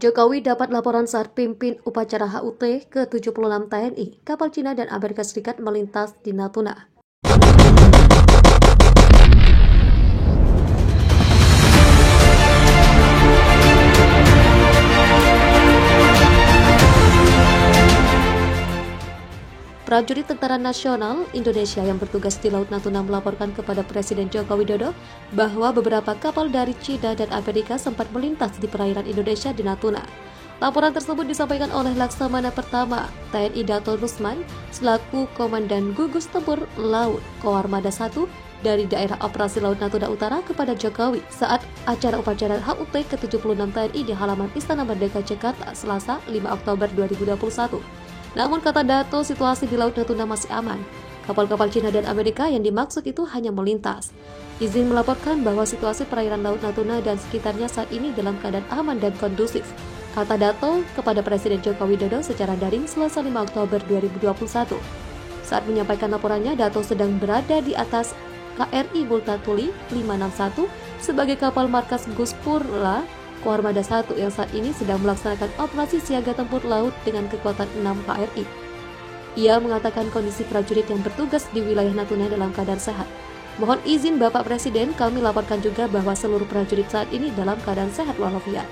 Jokowi dapat laporan saat pimpin upacara HUT ke-76 TNI, kapal Cina dan Amerika Serikat melintas di Natuna. Prajurit Tentara Nasional Indonesia yang bertugas di Laut Natuna melaporkan kepada Presiden Joko Widodo bahwa beberapa kapal dari China dan Amerika sempat melintas di perairan Indonesia di Natuna. Laporan tersebut disampaikan oleh Laksamana Pertama TNI Dato Rusman selaku Komandan Gugus Tempur Laut Koarmada 1 dari Daerah Operasi Laut Natuna Utara kepada Jokowi saat acara upacara HUT ke-76 TNI di halaman Istana Merdeka Jakarta Selasa 5 Oktober 2021. Namun kata Dato, situasi di Laut Natuna masih aman. Kapal-kapal Cina dan Amerika yang dimaksud itu hanya melintas. Izin melaporkan bahwa situasi perairan Laut Natuna dan sekitarnya saat ini dalam keadaan aman dan kondusif, kata Dato kepada Presiden Joko Widodo secara daring Selasa 5 Oktober 2021. Saat menyampaikan laporannya, Dato sedang berada di atas KRI Multatuli 561 sebagai kapal markas Guspurla Koarmada 1 yang saat ini sedang melaksanakan operasi siaga tempur laut dengan kekuatan 6 KRI. Ia mengatakan kondisi prajurit yang bertugas di wilayah Natuna dalam keadaan sehat. Mohon izin Bapak Presiden, kami laporkan juga bahwa seluruh prajurit saat ini dalam keadaan sehat walafiat.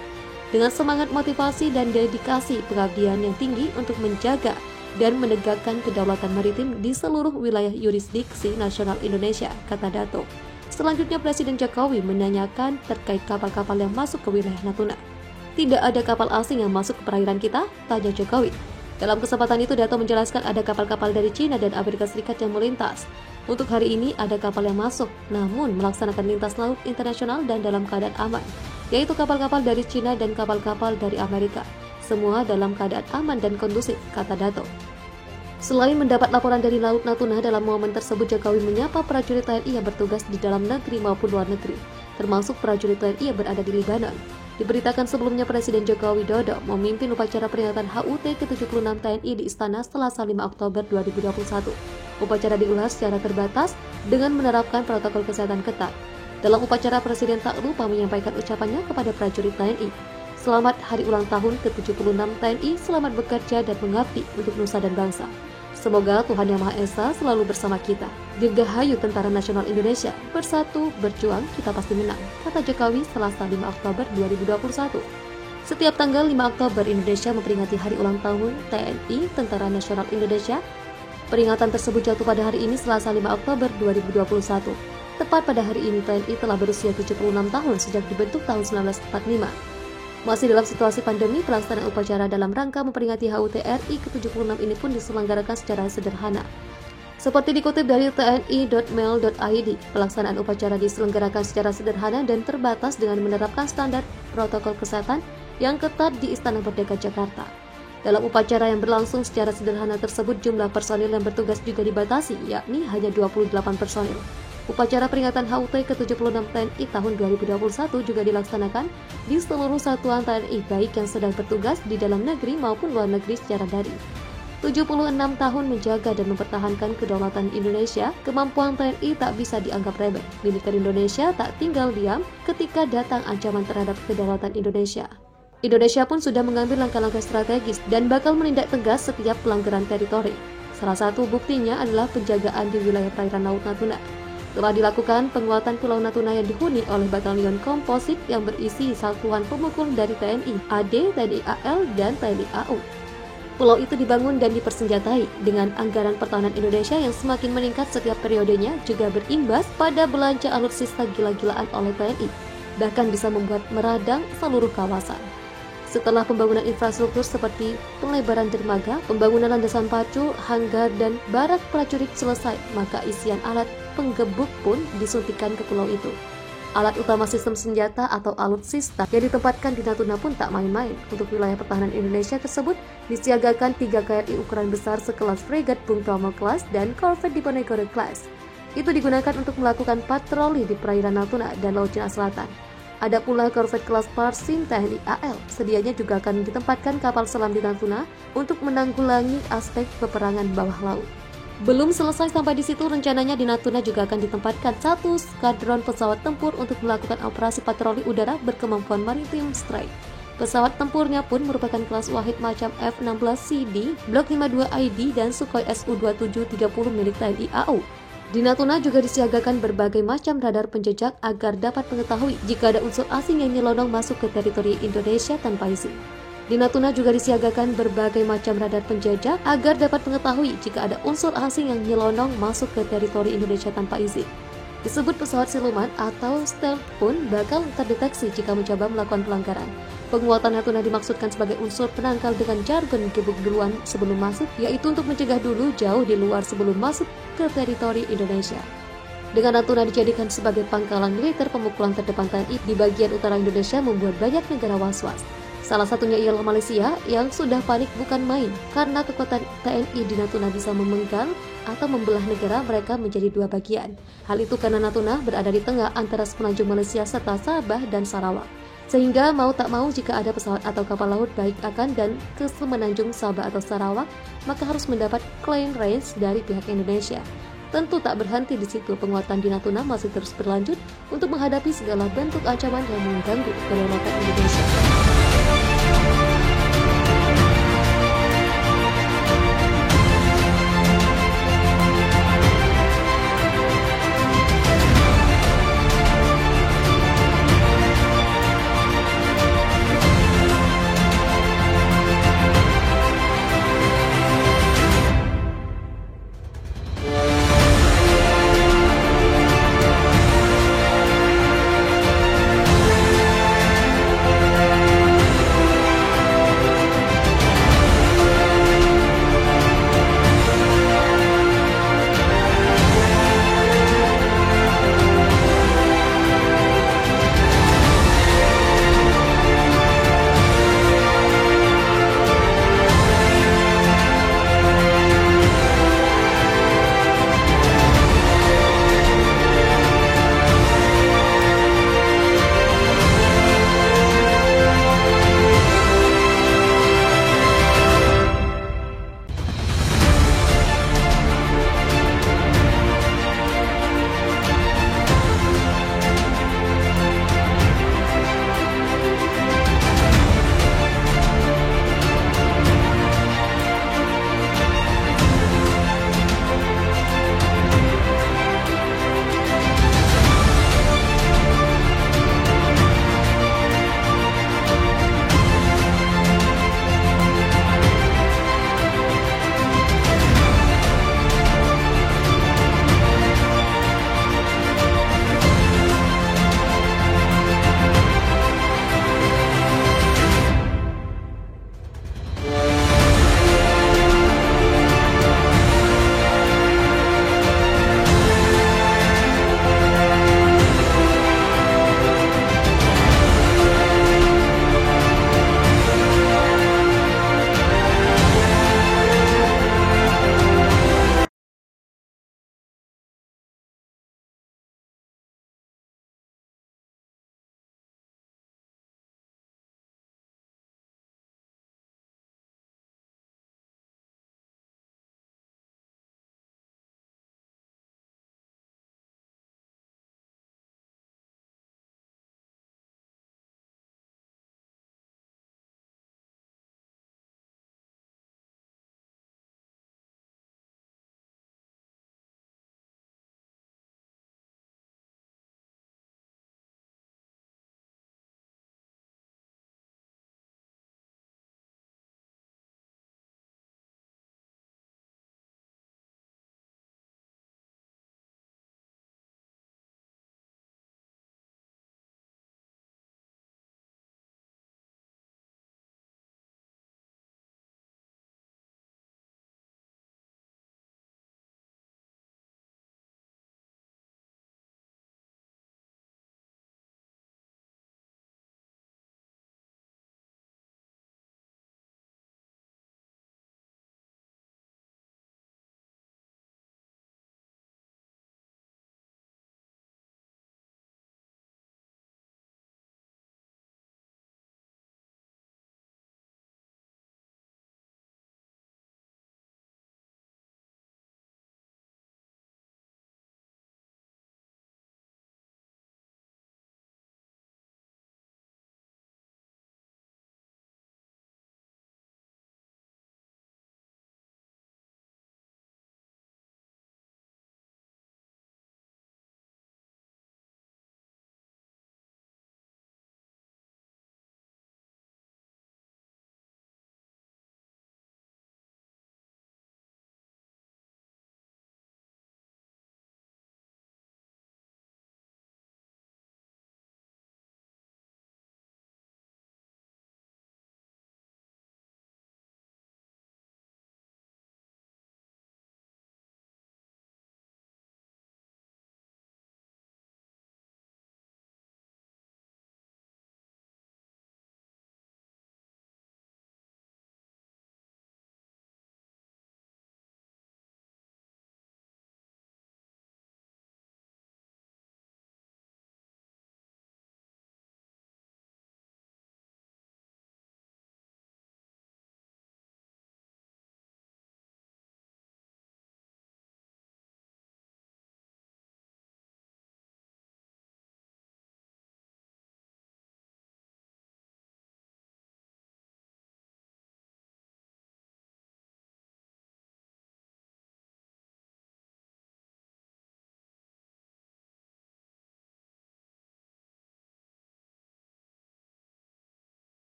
Dengan semangat motivasi dan dedikasi pengabdian yang tinggi untuk menjaga dan menegakkan kedaulatan maritim di seluruh wilayah yurisdiksi nasional Indonesia, kata Dato. Selanjutnya Presiden Jokowi menanyakan terkait kapal-kapal yang masuk ke wilayah Natuna. Tidak ada kapal asing yang masuk ke perairan kita, tanya Jokowi. Dalam kesempatan itu Dato menjelaskan ada kapal-kapal dari China dan Amerika Serikat yang melintas. Untuk hari ini ada kapal yang masuk, namun melaksanakan lintas laut internasional dan dalam keadaan aman, yaitu kapal-kapal dari China dan kapal-kapal dari Amerika. Semua dalam keadaan aman dan kondusif, kata Dato. Selain mendapat laporan dari Laut Natuna, dalam momen tersebut Jokowi menyapa prajurit TNI yang bertugas di dalam negeri maupun luar negeri, termasuk prajurit TNI yang berada di Libanon. Diberitakan sebelumnya Presiden Joko Widodo memimpin upacara peringatan HUT ke-76 TNI di Istana Selasa 5 Oktober 2021. Upacara digelar secara terbatas dengan menerapkan protokol kesehatan ketat. Dalam upacara Presiden tak lupa menyampaikan ucapannya kepada prajurit TNI. Selamat Hari Ulang Tahun ke-76 TNI, selamat bekerja dan mengabdi untuk nusa dan bangsa. Semoga Tuhan Yang Maha Esa selalu bersama kita. Dirgahayu Tentara Nasional Indonesia, bersatu, berjuang, kita pasti menang, kata Jokowi Selasa 5 Oktober 2021. Setiap tanggal 5 Oktober Indonesia memperingati Hari Ulang Tahun TNI Tentara Nasional Indonesia. Peringatan tersebut jatuh pada hari ini Selasa 5 Oktober 2021. Tepat pada hari ini TNI telah berusia 76 tahun sejak dibentuk tahun 1945. Masih dalam situasi pandemi, pelaksanaan upacara dalam rangka memperingati HUT RI ke-76 ini pun diselenggarakan secara sederhana. Seperti dikutip dari tni.mail.id, pelaksanaan upacara diselenggarakan secara sederhana dan terbatas dengan menerapkan standar protokol kesehatan yang ketat di Istana Merdeka Jakarta. Dalam upacara yang berlangsung secara sederhana tersebut, jumlah personil yang bertugas juga dibatasi, yakni hanya 28 personil. Upacara peringatan HUT ke-76 TNI tahun 2021 juga dilaksanakan di seluruh satuan TNI baik yang sedang bertugas di dalam negeri maupun luar negeri secara daring. 76 tahun menjaga dan mempertahankan kedaulatan Indonesia, kemampuan TNI tak bisa dianggap remeh. Militer Indonesia tak tinggal diam ketika datang ancaman terhadap kedaulatan Indonesia. Indonesia pun sudah mengambil langkah-langkah strategis dan bakal menindak tegas setiap pelanggaran teritori. Salah satu buktinya adalah penjagaan di wilayah perairan Laut Natuna. Telah dilakukan penguatan Pulau Natuna yang dihuni oleh Batalion Komposit yang berisi satuan pemukul dari TNI AD, TNI AL, dan TNI AU. Pulau itu dibangun dan dipersenjatai dengan anggaran pertahanan Indonesia yang semakin meningkat setiap periodenya, juga berimbas pada belanja alutsista gila-gilaan oleh TNI, bahkan bisa membuat meradang seluruh kawasan. Setelah pembangunan infrastruktur seperti pelebaran dermaga, pembangunan landasan pacu, hanggar, dan barak prajurit selesai, maka isian alat penggebuk pun disuntikan ke pulau itu. Alat utama sistem senjata atau alutsista yang ditempatkan di Natuna pun tak main-main. Untuk wilayah pertahanan Indonesia tersebut disiagakan 3 KRI ukuran besar sekelas Fregat Bung Tomo Class dan Korvet Diponegoro Class. Itu digunakan untuk melakukan patroli di perairan Natuna dan Laut Cina Selatan. Ada pula korvet kelas Parsim TNI AL. Sedianya juga akan ditempatkan kapal selam di Natuna untuk menanggulangi aspek peperangan bawah laut. Belum selesai sampai di situ, rencananya di Natuna juga akan ditempatkan 1 skadron pesawat tempur untuk melakukan operasi patroli udara berkemampuan maritim strike. Pesawat tempurnya pun merupakan kelas Wahid macam F-16CD, Block 52ID, dan Sukhoi Su-2730 milik TNI AU. Di Natuna juga disiagakan berbagai macam radar penjejak agar dapat mengetahui jika ada unsur asing yang nyelonong masuk ke teritori Indonesia tanpa izin. Di Natuna juga disiagakan berbagai macam radar penjejak agar dapat mengetahui jika ada unsur asing yang nyelonong masuk ke teritori Indonesia tanpa izin. Disebut pesawat siluman atau stealth pun bakal terdeteksi jika mencoba melakukan pelanggaran. Penguatan Natuna dimaksudkan sebagai unsur penangkal dengan jargon gebuk duluan sebelum masuk, yaitu untuk mencegah dulu jauh di luar sebelum masuk ke teritori Indonesia. Dengan Natuna dijadikan sebagai pangkalan militer pemukulan terdepan TNI di bagian utara Indonesia membuat banyak negara was-was. Salah satunya ialah Malaysia yang sudah panik bukan main karena kekuatan TNI di Natuna bisa memenggal atau membelah negara mereka menjadi dua bagian. Hal itu karena Natuna berada di tengah antara semenanjung Malaysia serta Sabah dan Sarawak. Sehingga mau tak mau jika ada pesawat atau kapal laut baik akan dan ke semenanjung Sabah atau Sarawak, maka harus mendapat claim range dari pihak Indonesia. Tentu tak berhenti di situ, penguatan di Natuna masih terus berlanjut untuk menghadapi segala bentuk ancaman yang mengganggu kedaulatan Indonesia.